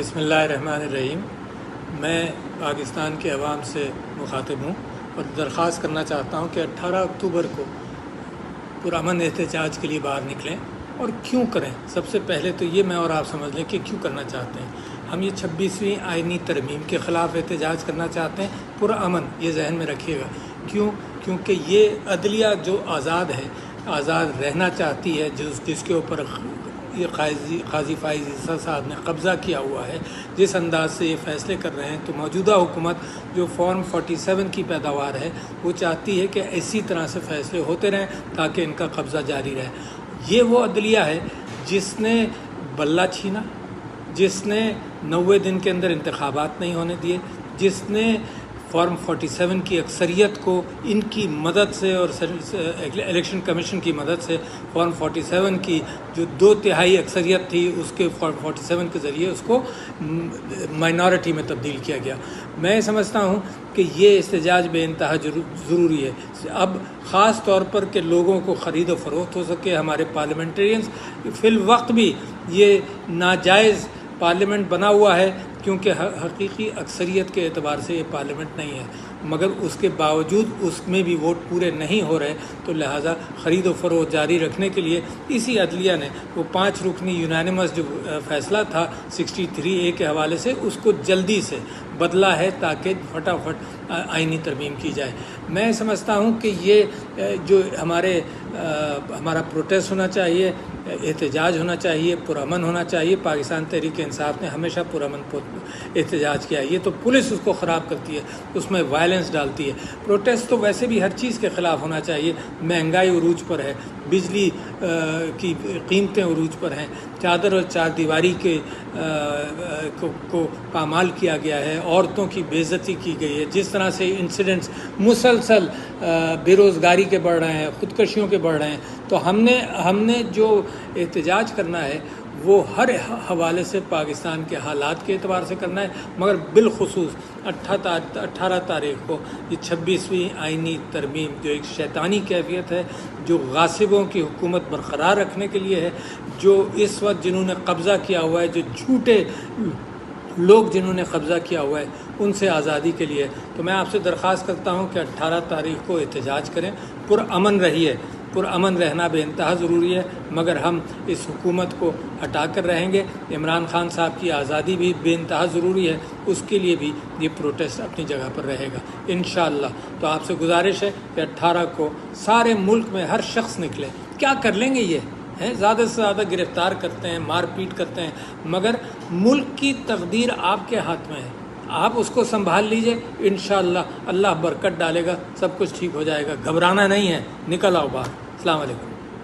बिस्मिल्लाहिर्रहमानिर्रहीम। मैं पाकिस्तान के अवाम से मुखातिब हूँ और दरख्वास्त करना चाहता हूँ कि 18 अक्टूबर को पुरअमन एहतजाज के लिए बाहर निकलें। और क्यों करें? सबसे पहले तो ये मैं और आप समझ लें कि क्यों करना चाहते हैं। हम ये 26वीं आइनी तरमीम के ख़िलाफ़ एहतजाज करना चाहते हैं पुरअमन, ये जहन में रखिएगा। क्यों? क्योंकि ये अदलिया जो आज़ाद है, आज़ाद रहना चाहती है, जिसके ऊपर ये काजी फ़ाइज़ ईसा साहब ने कब्ज़ा किया हुआ है, जिस अंदाज से ये फ़ैसले कर रहे हैं, तो मौजूदा हुकूमत जो फॉर्म 47 की पैदावार है, वो चाहती है कि इसी तरह से फ़ैसले होते रहें ताकि इनका कब्ज़ा जारी रहे। ये वो अदलिया है जिसने बल्ला छीना, जिसने 90 दिन के अंदर इंतखाबात नहीं होने दिए, जिसने फॉर्म 47 की अक्सरियत को इनकी मदद से और इलेक्शन कमीशन की मदद से फॉर्म 47 की जो 2/3 अक्सरियत थी, उसके फॉर्म 47 के ज़रिए उसको माइनॉरिटी में तब्दील किया गया। मैं समझता हूँ कि ये एहतजाज बेइंतहा ज़रूरी है। अब ख़ास तौर पर कि लोगों को ख़रीद व फ़रोख्त हो सके। हमारे पार्लियामेंटेरियंस फ़िल वक्त भी ये नाजायज़ पार्लियामेंट बना हुआ है, क्योंकि हकीकी अक्सरियत के एतबार से ये पार्लियामेंट नहीं है, मगर उसके बावजूद उसमें भी वोट पूरे नहीं हो रहे, तो लिहाजा ख़रीद व फ़रोख्त जारी रखने के लिए इसी अदलिया ने वो 5 रुकनी यूनानिमस जो फ़ैसला था 63A के हवाले से, उसको जल्दी से बदला है ताकि फटाफट आइनी तरमीम की जाए। मैं समझता हूँ कि ये जो हमारा प्रोटेस्ट होना चाहिए, एहतजाज होना चाहिए, पुरअमन होना चाहिए। पाकिस्तान तहरीक इंसाफ ने हमेशा पुरअमन एहतजाज किया। ये तो पुलिस उसको ख़राब करती है, उसमें वायलेंस डालती है। प्रोटेस्ट तो वैसे भी हर चीज़ के ख़िलाफ़ होना चाहिए। महंगाई उरूज पर है, बिजली की कीमतें उरूज पर हैं, चादर और चारदीवारी के को पामाल किया गया है, औरतों की बेइज्जती की गई है, जिस तरह से इंसिडेंट्स मुसलसल बेरोज़गारी के बढ़ रहे हैं, ख़ुदकशियों के बढ़ रहे हैं, तो हमने जो एहतजाज करना है वो हर हवाले से पाकिस्तान के हालात के एतबार से करना है, मगर बिलखुसूस 18 तारीख को ये 26वीं आइनी तरमीम जो एक शैतानी कैफियत है, जो गासिबों की हुकूमत बरकरार रखने के लिए है, जो इस वक्त जिन्होंने कब्ज़ा किया हुआ है, जो झूठे लोग जिन्होंने कब्ज़ा किया हुआ है, उनसे आज़ादी के लिए। तो मैं आपसे दरख्वास्त करता हूँ कि 18 तारीख को एहतजाज करें, पुरअमन रहिए। पुरअमन रहना बेइंतहा ज़रूरी है, मगर हम इस हुकूमत को हटा कर रहेंगे। इमरान खान साहब की आज़ादी भी बेइंतहा ज़रूरी है, उसके लिए भी ये प्रोटेस्ट अपनी जगह पर रहेगा इंशाअल्लाह। तो आपसे गुजारिश है कि 18 को सारे मुल्क में हर शख्स निकले। क्या कर लेंगे ये हैं? ज़्यादा से ज़्यादा गिरफ़्तार करते हैं, मार पीट करते हैं, मगर मुल्क की तकदीर आपके हाथ में है। आप उसको संभाल लीजिए, इंशाअल्लाह अल्लाह बरकत डालेगा, सब कुछ ठीक हो जाएगा। घबराना नहीं है, निकल आओ बाहर। अस्सलाम वालेकुम।